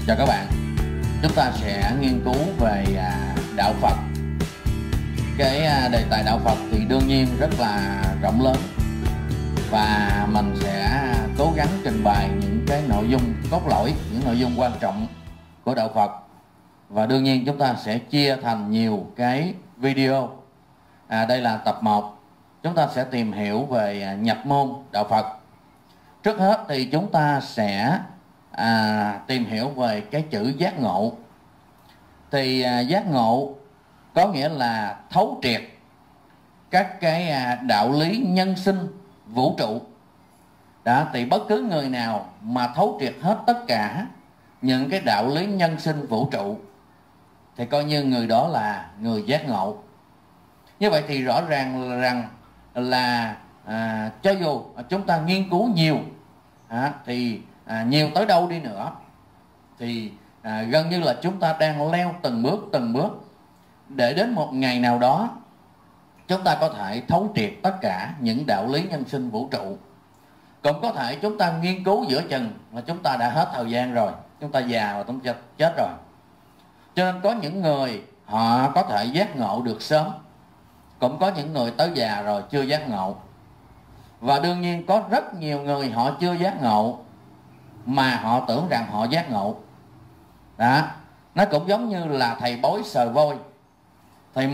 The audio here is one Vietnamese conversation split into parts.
Chào các bạn, chúng ta sẽ nghiên cứu về đạo Phật. Đề tài đạo Phật thì đương nhiên rất là rộng lớn, và mình sẽ cố gắng trình bày những cái nội dung cốt lõi, những nội dung quan trọng của đạo Phật. Và đương nhiên chúng ta sẽ chia thành nhiều cái video. Đây là tập 1, chúng ta sẽ tìm hiểu về nhập môn đạo Phật. Trước hết thì chúng ta sẽ tìm hiểu về cái chữ giác ngộ. Thì giác ngộ có nghĩa là thấu triệt các cái đạo lý nhân sinh vũ trụ. Đó, thì bất cứ người nào mà thấu triệt hết tất cả những cái đạo lý nhân sinh vũ trụ thì coi như người đó là người giác ngộ. Như vậy thì rõ ràng rằng là cho dù chúng ta nghiên cứu nhiều thì nhiều tới đâu đi nữa thì gần như là chúng ta đang leo từng bước để đến một ngày nào đó chúng ta có thể thấu triệt tất cả những đạo lý nhân sinh vũ trụ. Cũng có thể chúng ta nghiên cứu giữa chừng là chúng ta đã hết thời gian rồi, chúng ta già và chúng ta chết rồi. Cho nên có những người họ có thể giác ngộ được sớm, cũng có những người tới già rồi chưa giác ngộ. Và đương nhiên có rất nhiều người họ chưa giác ngộ mà họ tưởng rằng họ giác ngộ. Đó, nó cũng giống như là thầy bói sờ voi. Thì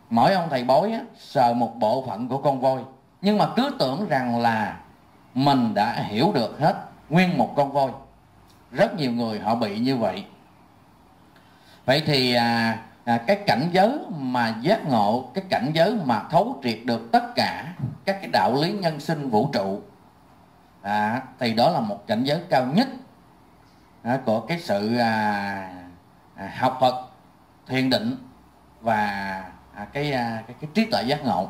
mỗi ông thầy bói sờ một bộ phận của con voi, nhưng mà cứ tưởng rằng là mình đã hiểu được hết nguyên một con voi. Rất nhiều người họ bị như vậy. Vậy thì cái cảnh giới mà giác ngộ, cái cảnh giới mà thấu triệt được tất cả các cái đạo lý nhân sinh vũ trụ, thì đó là một cảnh giới cao nhất của cái sự học Phật, thiền định và cái trí tuệ giác ngộ.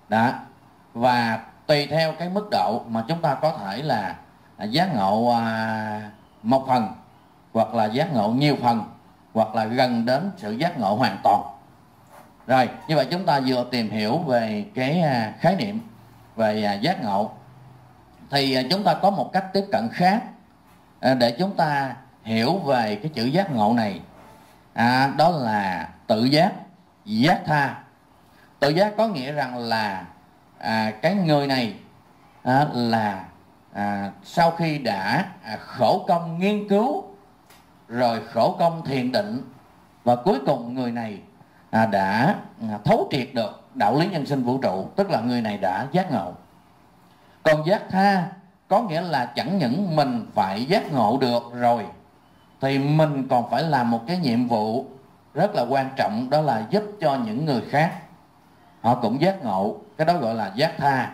Đó. Và tùy theo cái mức độ mà chúng ta có thể là giác ngộ một phần, hoặc là giác ngộ nhiều phần, hoặc là gần đến sự giác ngộ hoàn toàn. Rồi, như vậy chúng ta vừa tìm hiểu về cái khái niệm về giác ngộ. Thì chúng ta có một cách tiếp cận khác để chúng ta hiểu về cái chữ giác ngộ này. Đó là tự giác, giác tha. Tự giác có nghĩa rằng là cái người này là sau khi đã khổ công nghiên cứu, rồi khổ công thiền định, và cuối cùng người này đã thấu triệt được đạo lý nhân sinh vũ trụ, tức là người này đã giác ngộ. Còn giác tha có nghĩa là chẳng những mình phải giác ngộ được rồi, thì mình còn phải làm một cái nhiệm vụ rất là quan trọng, đó là giúp cho những người khác họ cũng giác ngộ. Cái đó gọi là giác tha.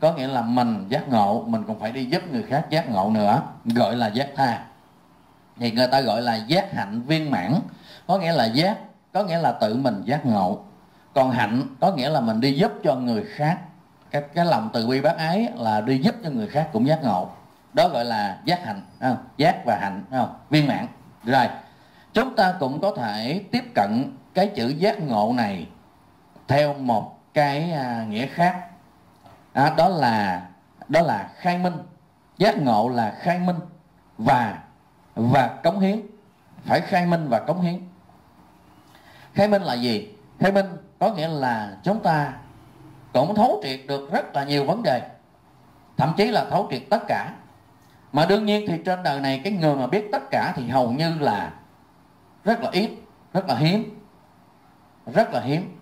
Có nghĩa là mình giác ngộ, mình còn phải đi giúp người khác giác ngộ nữa, gọi là giác tha. Thì người ta gọi là giác hạnh viên mãn. Có nghĩa là giác, có nghĩa là tự mình giác ngộ. Còn hạnh có nghĩa là mình đi giúp cho người khác. Cái lòng từ bi bác ái là đi giúp cho người khác cũng giác ngộ. Đó gọi là giác hạnh, giác và hạnh, viên mãn. Rồi, chúng ta cũng có thể tiếp cận cái chữ giác ngộ này theo một cái nghĩa khác. Đó là khai minh. Giác ngộ là khai minh và cống hiến. Phải khai minh và cống hiến. Khai minh là gì? Khai minh có nghĩa là chúng ta cũng thấu triệt được rất là nhiều vấn đề, thậm chí là thấu triệt tất cả. Mà đương nhiên thì trên đời này cái người mà biết tất cả thì hầu như là rất là ít, rất là hiếm. Rất là hiếm.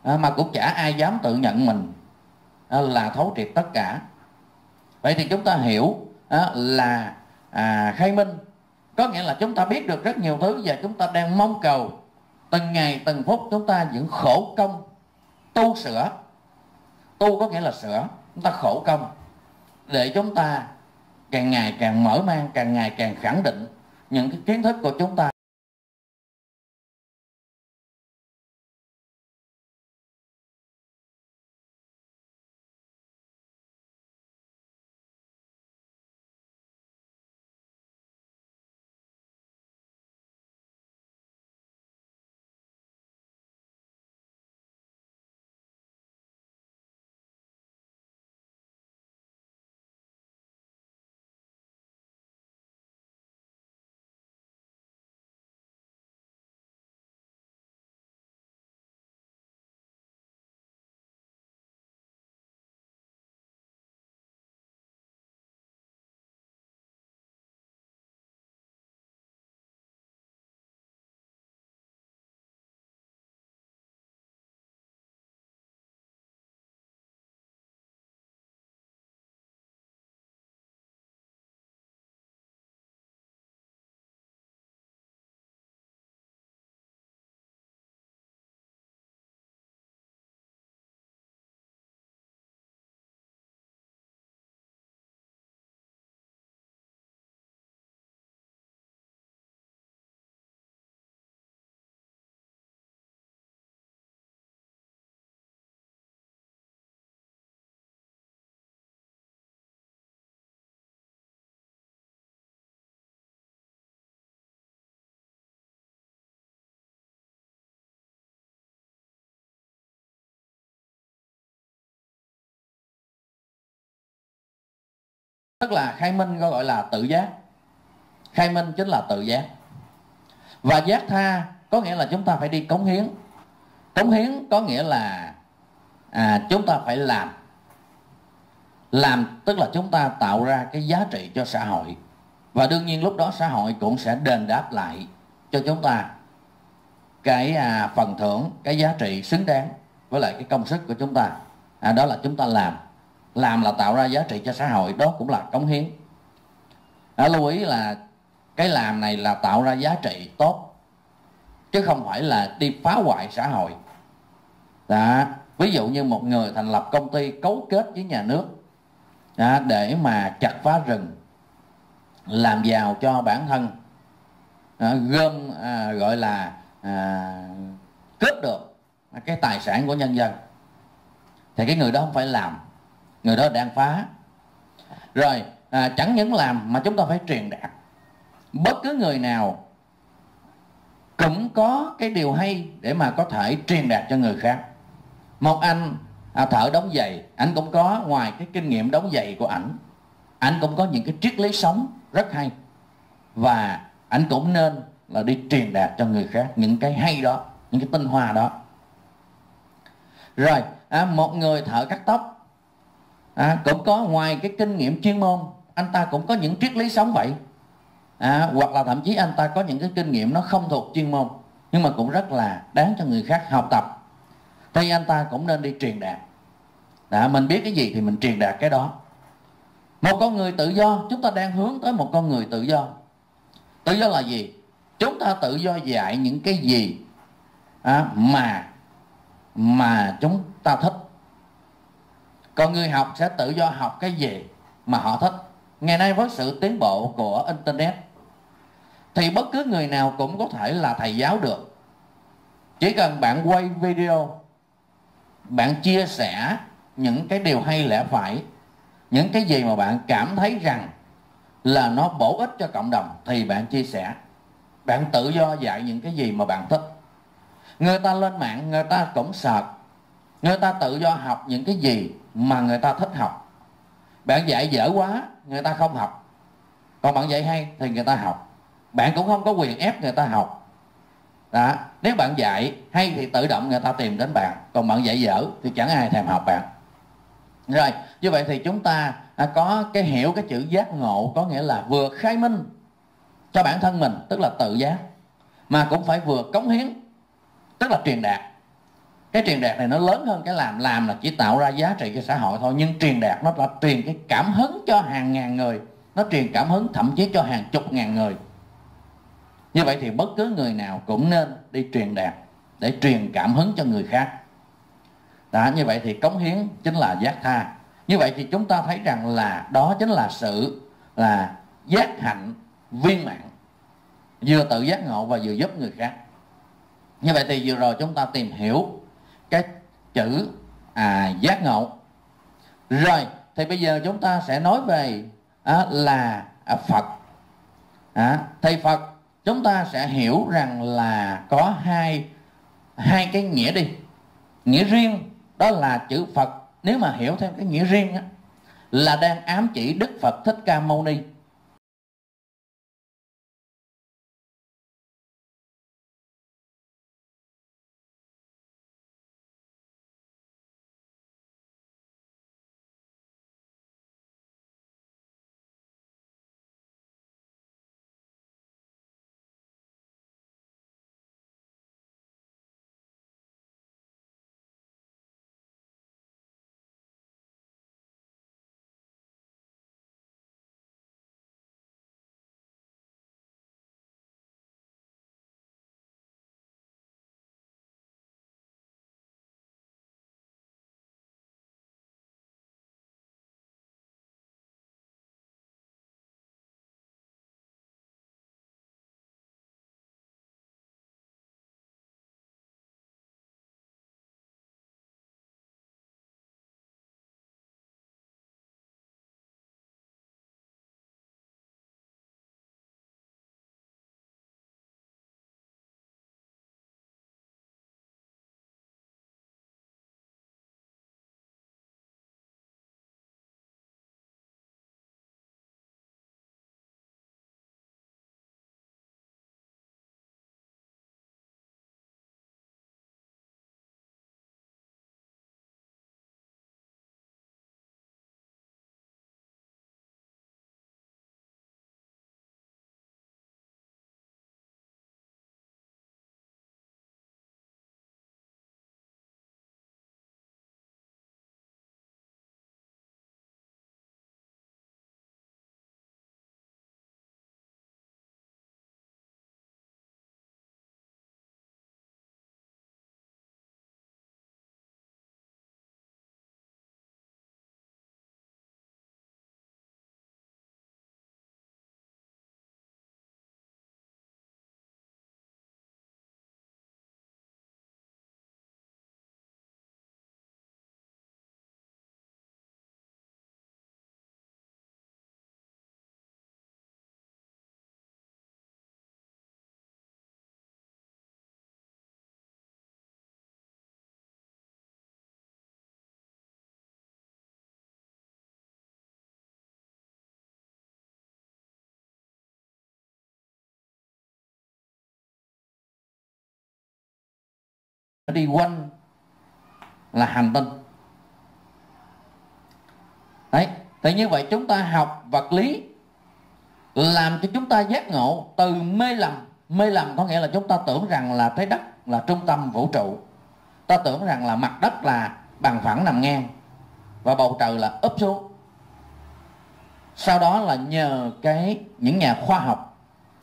Mà cũng chả ai dám tự nhận mình là thấu triệt tất cả. Vậy thì chúng ta hiểu là khai minh có nghĩa là chúng ta biết được rất nhiều thứ, và chúng ta đang mong cầu từng ngày từng phút chúng ta vẫn khổ công tu sửa. Tu có nghĩa là sửa. Chúng ta khổ công để chúng ta càng ngày càng mở mang, càng ngày càng khẳng định những cái kiến thức của chúng ta. Tức là khai minh gọi là tự giác. Khai minh chính là tự giác. Và giác tha có nghĩa là chúng ta phải đi cống hiến. Cống hiến có nghĩa là chúng ta phải làm. Làm tức là chúng ta tạo ra cái giá trị cho xã hội. Và đương nhiên lúc đó xã hội cũng sẽ đền đáp lại cho chúng ta cái phần thưởng, cái giá trị xứng đáng với lại cái công sức của chúng ta. Đó là chúng ta làm. Làm là tạo ra giá trị cho xã hội, đó cũng là cống hiến. Lưu ý là cái làm này là tạo ra giá trị tốt, chứ không phải là đi phá hoại xã hội. Ví dụ như một người thành lập công ty cấu kết với nhà nước để mà chặt phá rừng, làm giàu cho bản thân, gom gọi là cướp được cái tài sản của nhân dân, thì cái người đó không phải làm, người đó đang phá. Rồi chẳng những làm mà chúng ta phải truyền đạt. Bất cứ người nào cũng có cái điều hay để mà có thể truyền đạt cho người khác. Một anh thợ đóng giày, anh cũng có, ngoài cái kinh nghiệm đóng giày của anh cũng có những cái triết lý sống rất hay, và anh cũng nên là đi truyền đạt cho người khác những cái hay đó, những cái tinh hoa đó. Rồi một người thợ cắt tóc cũng có, ngoài cái kinh nghiệm chuyên môn, anh ta cũng có những triết lý sống vậy. Hoặc là thậm chí anh ta có những cái kinh nghiệm nó không thuộc chuyên môn, nhưng mà cũng rất là đáng cho người khác học tập, thì anh ta cũng nên đi truyền đạt. Mình biết cái gì thì mình truyền đạt cái đó. Một con người tự do, chúng ta đang hướng tới một con người tự do. Tự do là gì? Chúng ta tự do dạy những cái gì mà chúng ta thích. Còn người học sẽ tự do học cái gì mà họ thích. Ngày nay với sự tiến bộ của Internet thì bất cứ người nào cũng có thể là thầy giáo được. Chỉ cần bạn quay video, bạn chia sẻ những cái điều hay lẽ phải, những cái gì mà bạn cảm thấy rằng là nó bổ ích cho cộng đồng thì bạn chia sẻ. Bạn tự do dạy những cái gì mà bạn thích. Người ta lên mạng, người ta cũng search, người ta tự do học những cái gì mà người ta thích học. Bạn dạy dở quá, người ta không học. Còn bạn dạy hay thì người ta học. Bạn cũng không có quyền ép người ta học. Nếu bạn dạy hay thì tự động người ta tìm đến bạn. Còn bạn dạy dở thì chẳng ai thèm học bạn. Rồi, như vậy thì chúng ta có cái hiểu cái chữ giác ngộ, có nghĩa là vừa khai minh cho bản thân mình, tức là tự giác, mà cũng phải vừa cống hiến, tức là truyền đạt. Cái truyền đạt này nó lớn hơn cái làm. Làm là chỉ tạo ra giá trị cho xã hội thôi, nhưng truyền đạt nó là truyền cái cảm hứng cho hàng ngàn người, nó truyền cảm hứng thậm chí cho hàng chục ngàn người. Như vậy thì bất cứ người nào cũng nên đi truyền đạt để truyền cảm hứng cho người khác. Như vậy thì cống hiến chính là giác tha. Như vậy thì chúng ta thấy rằng là đó chính là sự là giác hạnh viên mãn, vừa tự giác ngộ và vừa giúp người khác. Như vậy thì vừa rồi chúng ta tìm hiểu cái chữ giác ngộ. Rồi thì bây giờ chúng ta sẽ nói về là Phật. Thì Phật chúng ta sẽ hiểu rằng là có hai cái nghĩa đi. Nghĩa riêng đó là chữ Phật, nếu mà hiểu theo cái nghĩa riêng là đang ám chỉ Đức Phật Thích Ca Mâu Ni. nó đi quanh là hành tinh. Đấy, thì như vậy chúng ta học vật lý làm cho chúng ta giác ngộ từ mê lầm. Mê lầm có nghĩa là chúng ta tưởng rằng là trái đất là trung tâm vũ trụ, ta tưởng rằng là mặt đất là bằng phẳng nằm ngang và bầu trời là úp xuống. Sau đó là nhờ những nhà khoa học,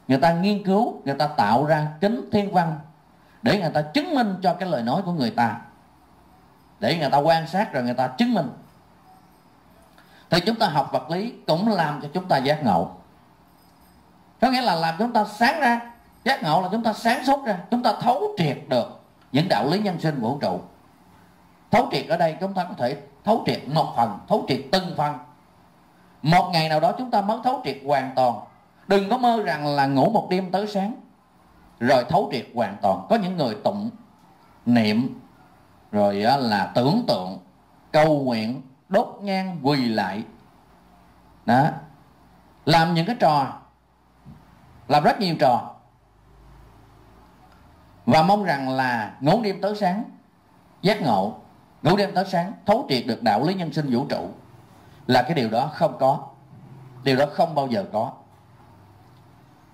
người ta nghiên cứu, người ta tạo ra kính thiên văn để người ta chứng minh cho cái lời nói của người ta, để người ta quan sát rồi người ta chứng minh. Thì chúng ta học vật lý cũng làm cho chúng ta giác ngộ. Có nghĩa là làm chúng ta sáng ra. Giác ngộ là chúng ta sáng suốt ra, chúng ta thấu triệt được những đạo lý nhân sinh vũ trụ. Thấu triệt ở đây chúng ta có thể thấu triệt một phần, thấu triệt từng phần. Một ngày nào đó chúng ta mới thấu triệt hoàn toàn. Đừng có mơ rằng là ngủ một đêm tới sáng rồi thấu triệt hoàn toàn. Có những người tụng niệm rồi là tưởng tượng, cầu nguyện, đốt nhang, quỳ lại đó, làm những cái trò, làm rất nhiều trò, và mong rằng là ngủ đêm tới sáng giác ngộ, ngủ đêm tới sáng thấu triệt được đạo lý nhân sinh vũ trụ. Là cái điều đó không có, điều đó không bao giờ có.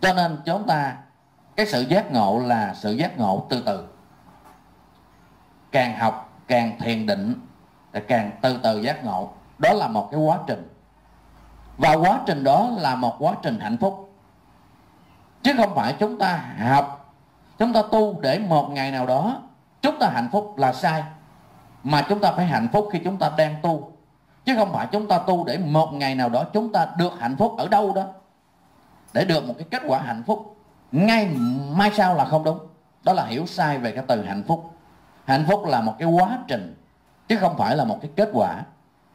Cho nên chúng ta, cái sự giác ngộ là sự giác ngộ từ từ. Càng học, càng thiền định, càng từ từ giác ngộ. Đó là một cái quá trình. Và quá trình đó là một quá trình hạnh phúc. Chứ không phải chúng ta học, chúng ta tu để một ngày nào đó chúng ta hạnh phúc là sai. Mà chúng ta phải hạnh phúc khi chúng ta đang tu. Chứ không phải chúng ta tu để một ngày nào đó chúng ta được hạnh phúc ở đâu đó, để được một cái kết quả hạnh phúc ngay mai sau là không đúng. Đó là hiểu sai về cái từ hạnh phúc. Hạnh phúc là một cái quá trình chứ không phải là một cái kết quả.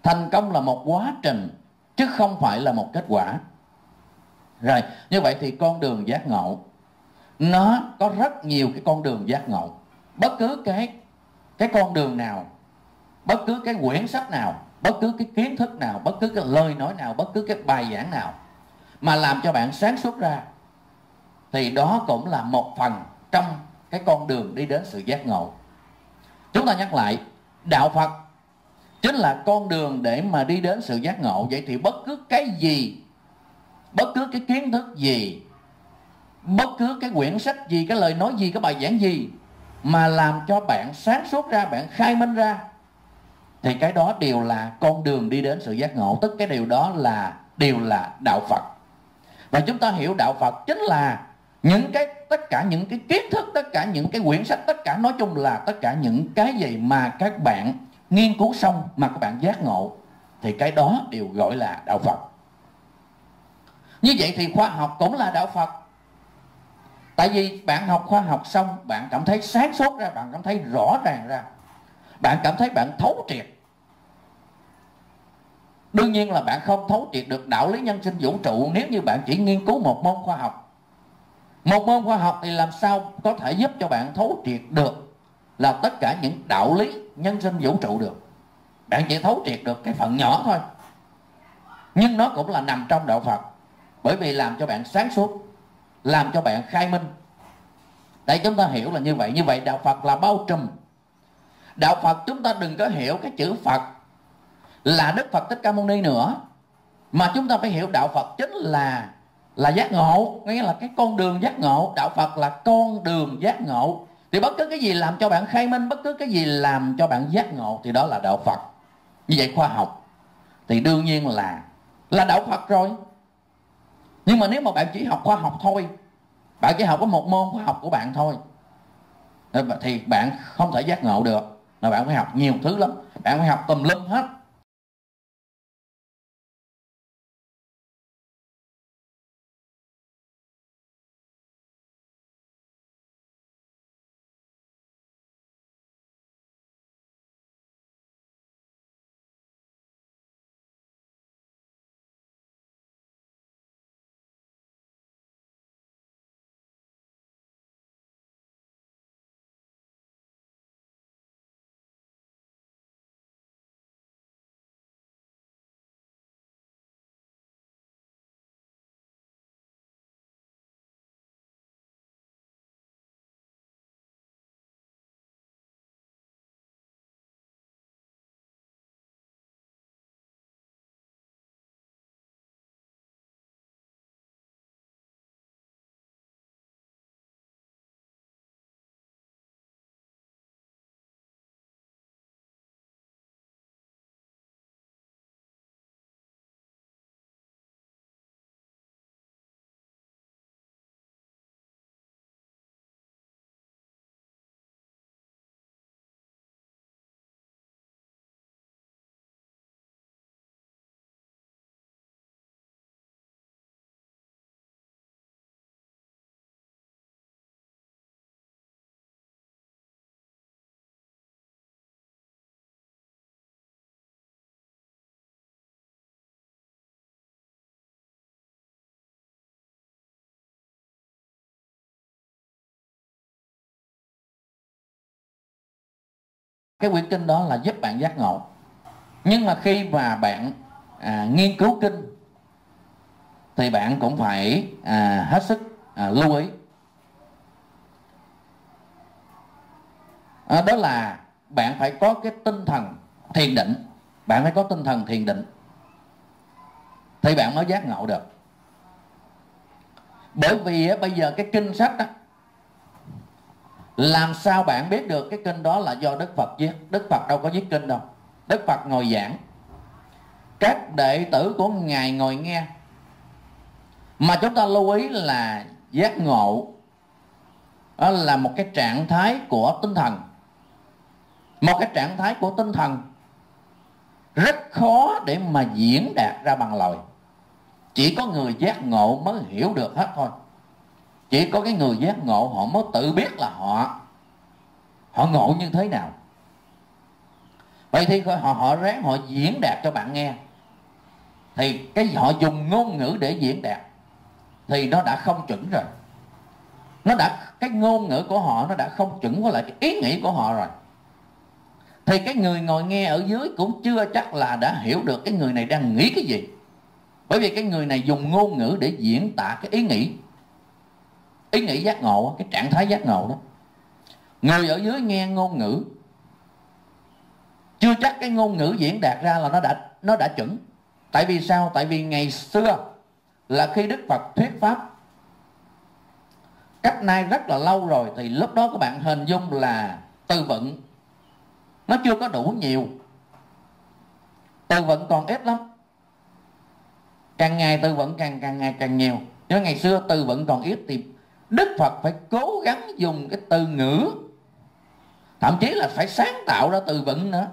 Thành công là một quá trình chứ không phải là một kết quả. Rồi, như vậy thì con đường giác ngộ nó có rất nhiều cái con đường giác ngộ. Bất cứ cái con đường nào, bất cứ cái quyển sách nào, bất cứ cái kiến thức nào, bất cứ cái lời nói nào, bất cứ cái bài giảng nào mà làm cho bạn sáng suốt ra, thì đó cũng là một phần trong cái con đường đi đến sự giác ngộ. Chúng ta nhắc lại, đạo Phật chính là con đường để mà đi đến sự giác ngộ. Vậy thì bất cứ cái gì, bất cứ cái kiến thức gì, bất cứ cái quyển sách gì, cái lời nói gì, cái bài giảng gì mà làm cho bạn sáng suốt ra, bạn khai minh ra, thì cái đó đều là con đường đi đến sự giác ngộ. Tức cái điều đó đều là đạo Phật. Và chúng ta hiểu đạo Phật chính là tất cả những cái kiến thức, tất cả những cái quyển sách, tất cả nói chung là tất cả những cái gì mà các bạn nghiên cứu xong mà các bạn giác ngộ, thì cái đó đều gọi là đạo Phật. Như vậy thì khoa học cũng là đạo Phật. Tại vì bạn học khoa học xong, bạn cảm thấy sáng suốt ra, bạn cảm thấy rõ ràng ra, bạn cảm thấy bạn thấu triệt. Đương nhiên là bạn không thấu triệt được đạo lý nhân sinh vũ trụ nếu như bạn chỉ nghiên cứu một môn khoa học. Một môn khoa học thì làm sao có thể giúp cho bạn thấu triệt được là tất cả những đạo lý nhân sinh vũ trụ được. Bạn chỉ thấu triệt được cái phần nhỏ thôi. Nhưng nó cũng là nằm trong đạo Phật, bởi vì làm cho bạn sáng suốt, làm cho bạn khai minh. Để chúng ta hiểu là như vậy. Như vậy đạo Phật là bao trùm. Đạo Phật chúng ta đừng có hiểu cái chữ Phật là Đức Phật Thích Ca Mâu Ni nữa, mà chúng ta phải hiểu đạo Phật chính là giác ngộ, nghĩa là cái con đường giác ngộ. Đạo Phật là con đường giác ngộ. Thì bất cứ cái gì làm cho bạn khai minh, bất cứ cái gì làm cho bạn giác ngộ, thì đó là đạo Phật. Như vậy khoa học thì đương nhiên là đạo Phật rồi. Nhưng mà nếu mà bạn chỉ học khoa học thôi, bạn chỉ học có một môn khoa học của bạn thôi, thì bạn không thể giác ngộ được. Mà bạn phải học nhiều thứ lắm, bạn phải học tùm lum hết. cái quyển kinh đó là giúp bạn giác ngộ. Nhưng mà khi mà bạn nghiên cứu kinh thì bạn cũng phải hết sức lưu ý. Đó là bạn phải có cái tinh thần thiền định. Bạn phải có tinh thần thiền định thì bạn mới giác ngộ được. Bởi vì bây giờ cái kinh sách đó, làm sao bạn biết được cái kinh đó là do Đức Phật viết? Đức Phật đâu có viết kinh đâu. Đức Phật ngồi giảng, các đệ tử của Ngài ngồi nghe. Mà chúng ta lưu ý là giác ngộ đó là một cái trạng thái của tinh thần. Một cái trạng thái của tinh thần rất khó để mà diễn đạt ra bằng lời. Chỉ có người giác ngộ mới hiểu được hết thôi. Chỉ có cái người giác ngộ họ mới tự biết là họ ngộ như thế nào. Vậy thì họ ráng họ diễn đạt cho bạn nghe. Thì cái họ dùng ngôn ngữ để diễn đạt thì nó đã không chuẩn rồi. Cái ngôn ngữ của họ nó đã không chuẩn với lại cái ý nghĩ của họ rồi. Thì cái người ngồi nghe ở dưới cũng chưa chắc là đã hiểu được cái người này đang nghĩ cái gì. Bởi vì cái người này dùng ngôn ngữ để diễn tả cái ý nghĩ giác ngộ, cái trạng thái giác ngộ đó. Người ở dưới nghe ngôn ngữ, chưa chắc cái ngôn ngữ diễn đạt ra là nó đã chuẩn. Tại vì sao? Tại vì ngày xưa là khi Đức Phật thuyết pháp cách nay rất là lâu rồi, thì lúc đó các bạn hình dung là từ vựng nó chưa có đủ nhiều. Từ vựng còn ít lắm. Càng ngày từ vựng càng ngày càng nhiều. Nhưng ngày xưa từ vựng còn ít thì Đức Phật phải cố gắng dùng cái từ ngữ, thậm chí là phải sáng tạo ra từ vựng nữa,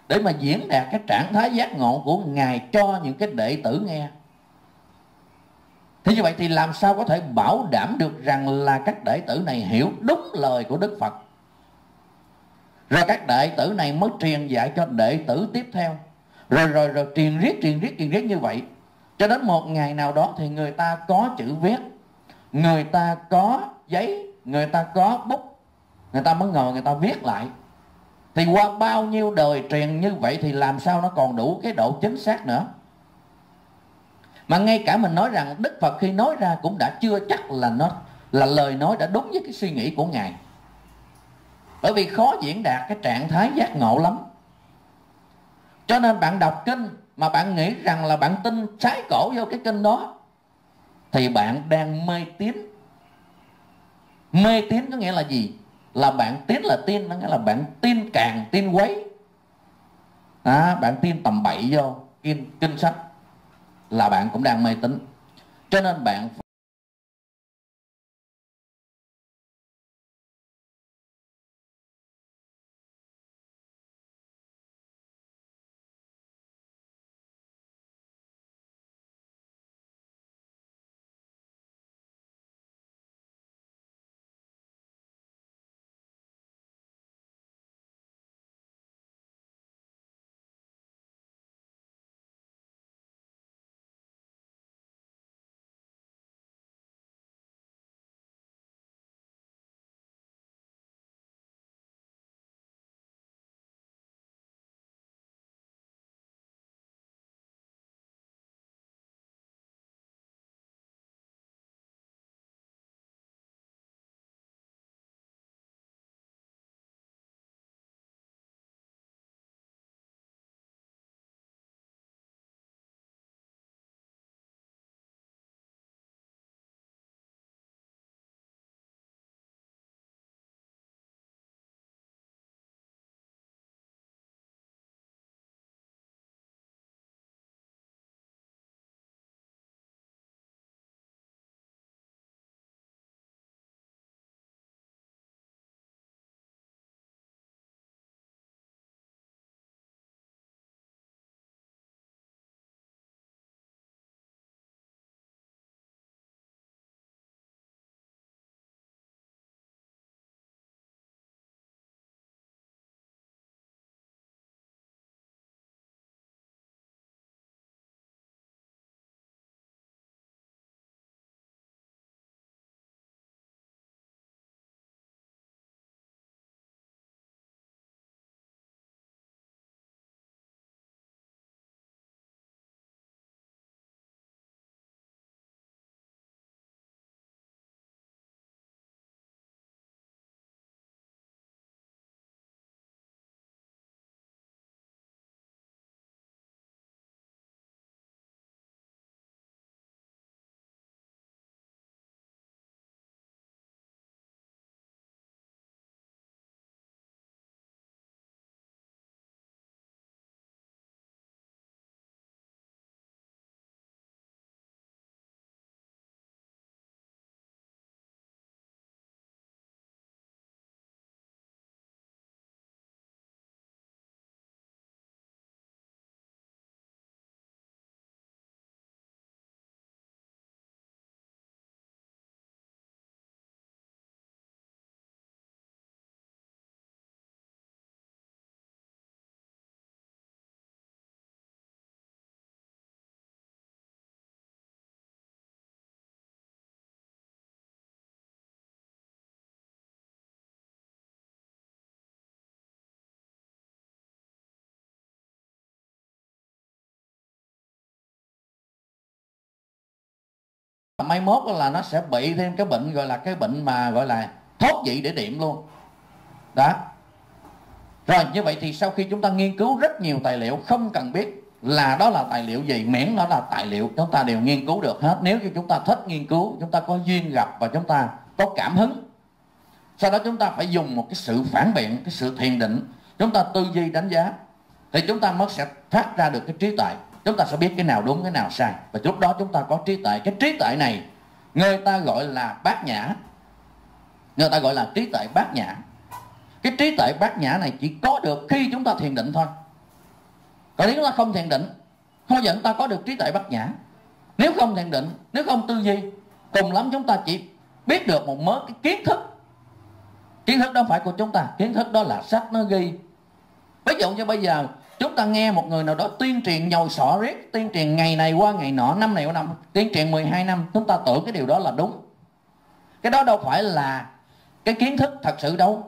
để mà diễn đạt cái trạng thái giác ngộ của Ngài cho những cái đệ tử nghe. Thế như vậy thì làm sao có thể bảo đảm được rằng là các đệ tử này hiểu đúng lời của Đức Phật, rồi các đệ tử này mới truyền dạy cho đệ tử tiếp theo, rồi truyền riết như vậy, cho đến một ngày nào đó thì người ta có chữ viết, người ta có giấy, người ta có bút, người ta mới ngồi người ta viết lại. Thì qua bao nhiêu đời truyền như vậy thì làm sao nó còn đủ cái độ chính xác nữa. Mà ngay cả mình nói rằng Đức Phật khi nói ra cũng đã chưa chắc là nó là lời nói đã đúng với cái suy nghĩ của Ngài. Bởi vì khó diễn đạt cái trạng thái giác ngộ lắm. Cho nên bạn đọc kinh mà bạn nghĩ rằng là bạn tin trái cổ vô cái kinh đó thì bạn đang mê tín. Mê tín có nghĩa là gì? Là bạn tín là tin, có nghĩa là bạn tin càng tin quấy. Bạn tin tầm bậy vô kinh sách là bạn cũng đang mê tín. Cho nên bạn mai mốt là nó sẽ bị thêm cái bệnh gọi là cái bệnh mà gọi là thoát vị đĩa đệm luôn đó. Rồi như vậy thì sau khi chúng ta nghiên cứu rất nhiều tài liệu, không cần biết là đó là tài liệu gì, miễn nó là tài liệu chúng ta đều nghiên cứu được hết. Nếu như chúng ta thích nghiên cứu, chúng ta có duyên gặp và chúng ta có cảm hứng, sau đó chúng ta phải dùng một cái sự phản biện, cái sự thiền định, chúng ta tư duy đánh giá, thì chúng ta mới sẽ phát ra được cái trí tuệ. Chúng ta sẽ biết cái nào đúng cái nào sai, và lúc đó chúng ta có trí tuệ. Cái trí tuệ này người ta gọi là bát nhã, người ta gọi là trí tuệ bát nhã. Cái trí tuệ bát nhã này chỉ có được khi chúng ta thiền định thôi. Còn nếu chúng ta không thiền định, không bao giờ chúng ta có được trí tuệ bát nhã. Nếu không thiền định, nếu không tư duy, cùng lắm chúng ta chỉ biết được một mớ cái kiến thức. Kiến thức đó phải của chúng ta, kiến thức đó là sách nó ghi. Ví dụ như bây giờ chúng ta nghe một người nào đó tuyên truyền nhồi sọ riết, tuyên truyền ngày này qua ngày nọ, năm này qua năm, tuyên truyền 12 năm, chúng ta tưởng cái điều đó là đúng. Cái đó đâu phải là cái kiến thức thật sự đâu.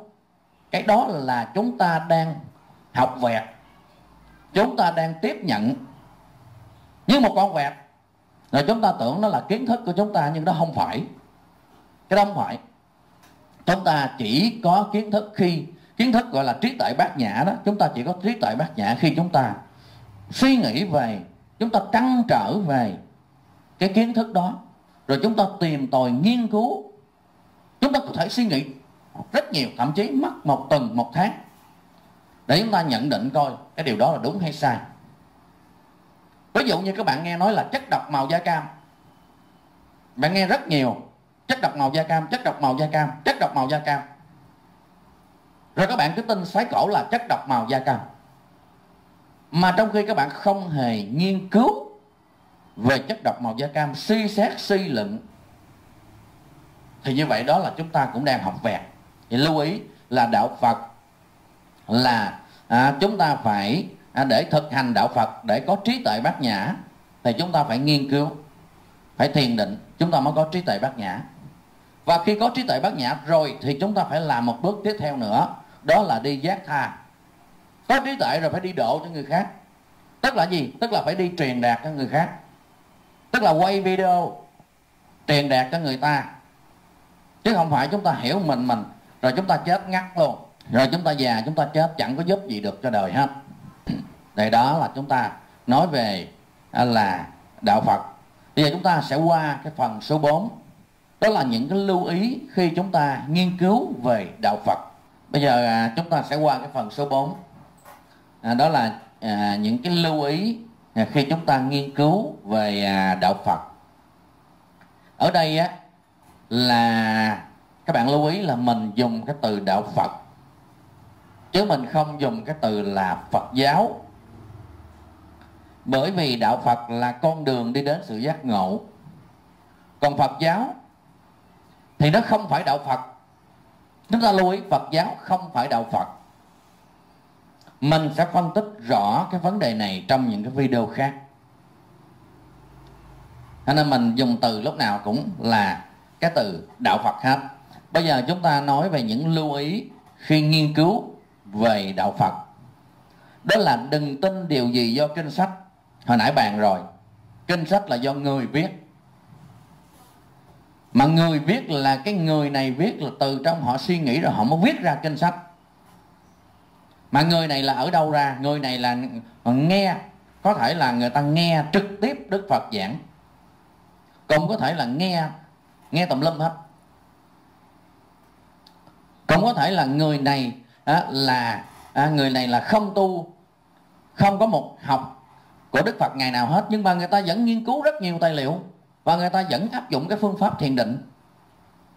Cái đó là chúng ta đang học vẹt, chúng ta đang tiếp nhận như một con vẹt, rồi chúng ta tưởng nó là kiến thức của chúng ta, nhưng đó không phải. Cái đó không phải. Chúng ta chỉ có kiến thức khi, kiến thức gọi là trí tuệ bát nhã đó, chúng ta chỉ có trí tuệ bát nhã khi chúng ta suy nghĩ về, chúng ta trăn trở về cái kiến thức đó, rồi chúng ta tìm tòi nghiên cứu. Chúng ta có thể suy nghĩ rất nhiều, thậm chí mất một tuần, một tháng để chúng ta nhận định coi cái điều đó là đúng hay sai. Ví dụ như các bạn nghe nói là chất độc màu da cam, bạn nghe rất nhiều chất độc màu da cam, chất độc màu da cam, chất độc màu da cam, rồi các bạn cứ tin xoáy cổ là chất độc màu da cam, mà trong khi các bạn không hề nghiên cứu về chất độc màu da cam, suy xét suy luận, thì như vậy đó là chúng ta cũng đang học vẹt. Thì lưu ý là đạo Phật là chúng ta phải để thực hành đạo Phật, để có trí tuệ bát nhã, thì chúng ta phải nghiên cứu, phải thiền định, chúng ta mới có trí tuệ bát nhã. Và khi có trí tuệ bát nhã rồi thì chúng ta phải làm một bước tiếp theo nữa, đó là đi giác tha. Có trí tuệ rồi phải đi độ cho người khác. Tức là gì? Tức là phải đi truyền đạt cho người khác, tức là quay video truyền đạt cho người ta, chứ không phải chúng ta hiểu mình rồi chúng ta chết ngắt luôn, rồi chúng ta già chúng ta chết chẳng có giúp gì được cho đời hết. Đây đó là chúng ta nói về là đạo Phật. Bây giờ chúng ta sẽ qua cái phần số 4, đó là những cái lưu ý khi chúng ta nghiên cứu về đạo Phật. Bây giờ chúng ta sẽ qua cái phần số 4, đó là những cái lưu ý khi chúng ta nghiên cứu về đạo Phật. Ở đây là các bạn lưu ý là mình dùng cái từ đạo Phật, chứ mình không dùng cái từ là Phật giáo. Bởi vì đạo Phật là con đường đi đến sự giác ngộ, còn Phật giáo thì nó không phải đạo Phật. Chúng ta lưu ý, Phật giáo không phải đạo Phật. Mình sẽ phân tích rõ cái vấn đề này trong những cái video khác, cho nên mình dùng từ lúc nào cũng là cái từ đạo Phật hết. Bây giờ chúng ta nói về những lưu ý khi nghiên cứu về đạo Phật. Đó là đừng tin điều gì do kinh sách. Hồi nãy bàn rồi, kinh sách là do người viết, mà người viết là cái người này viết là từ trong họ suy nghĩ rồi họ mới viết ra kinh sách. Mà người này là ở đâu ra? Người này là nghe, có thể là người ta nghe trực tiếp Đức Phật giảng, cũng có thể là nghe tùm lum hết, cũng có thể là người này người này là không tu, không có một học của Đức Phật ngày nào hết, nhưng mà người ta vẫn nghiên cứu rất nhiều tài liệu, và người ta vẫn áp dụng cái phương pháp thiền định,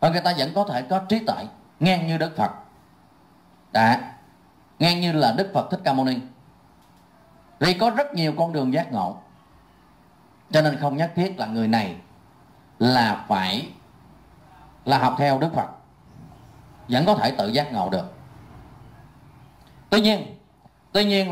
và người ta vẫn có thể có trí tuệ ngang như Đức Phật, ngang như là Đức Phật Thích Ca Mâu Ni. Vì có rất nhiều con đường giác ngộ, cho nên không nhất thiết là người này là phải là học theo Đức Phật, vẫn có thể tự giác ngộ được. Tuy nhiên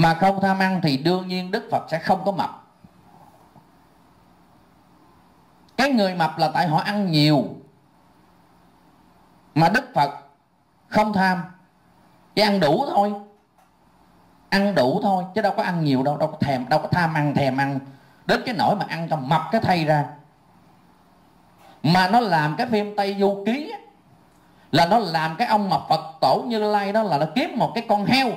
mà không tham ăn thì đương nhiên Đức Phật sẽ không có mập. Cái người mập là tại họ ăn nhiều, mà Đức Phật không tham, chỉ ăn đủ thôi. Ăn đủ thôi chứ đâu có ăn nhiều đâu, đâu có tham ăn thèm ăn đến cái nỗi mà ăn cho mập cái thây ra. Mà nó làm cái phim Tây Du Ký á, là nó làm cái ông mà Phật tổ Như Lai đó là nó kiếm một cái con heo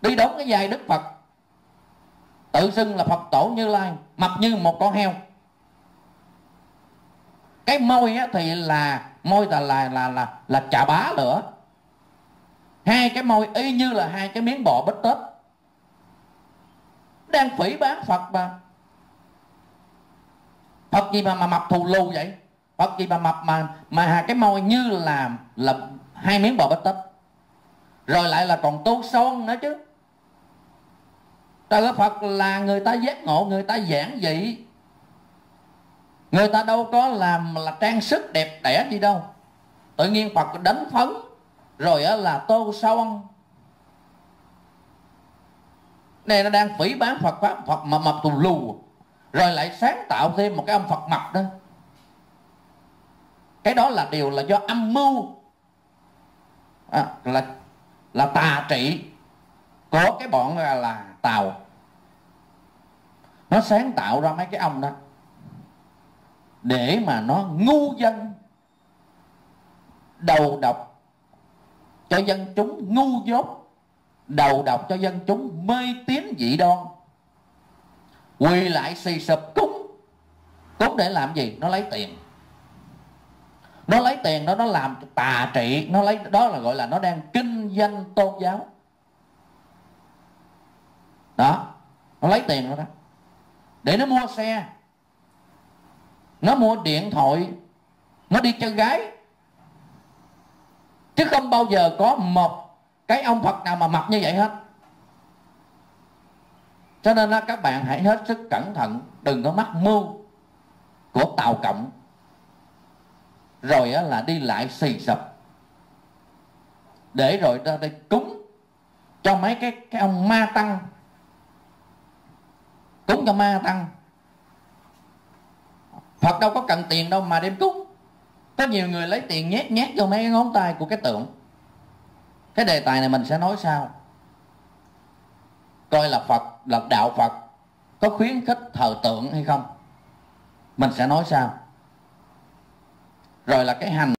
đi đóng cái vai Đức Phật, tự xưng là Phật tổ Như Lai, mập như một con heo. Cái môi á thì là môi là chà bá lửa, hai cái môi y như là hai cái miếng bò bít tết, đang phỉ báng Phật mà. Phật gì mà mập thù lù vậy? Phật gì mà mập mà cái môi như là hai miếng bò bít tết, rồi lại là còn tô son nữa chứ. Trời ơi, Phật là người ta giác ngộ, người ta giảng dị, người ta đâu có làm là trang sức đẹp đẽ gì đâu. Tự nhiên Phật đánh phấn rồi là tô son. Này nó đang phỉ báng Phật pháp, Phật mà mập tù lù, rồi lại sáng tạo thêm một cái ông Phật mập đó. Cái đó là điều là do âm mưu, là tà trị của cái bọn là Tàu. Nó sáng tạo ra mấy cái ông đó để mà nó ngu dân, đầu độc cho dân chúng ngu dốt, đầu độc cho dân chúng mê tín dị đoan, quỳ lại xì sụp cúng. Cúng để làm gì? Nó lấy tiền. Nó lấy tiền đó, nó làm tà trị, nó lấy đó là gọi là nó đang kinh doanh tôn giáo đó. Nó lấy tiền đó, để nó mua xe, nó mua điện thoại, nó đi chơi gái, chứ không bao giờ có một cái ông Phật nào mà mập như vậy hết. Cho nên các bạn hãy hết sức cẩn thận, đừng có mắc mưu của Tàu Cộng, rồi là đi lại xì sụp để rồi ra đây cúng cho mấy cái ông ma tăng, cúng cho ma tăng. Phật đâu có cần tiền đâu mà đem cúng. Có nhiều người lấy tiền nhét nhét vô mấy cái ngón tay của cái tượng. Cái đề tài này mình sẽ nói sau, coi là Phật, là đạo Phật có khuyến khích thờ tượng hay không, mình sẽ nói sau. Rồi là cái hành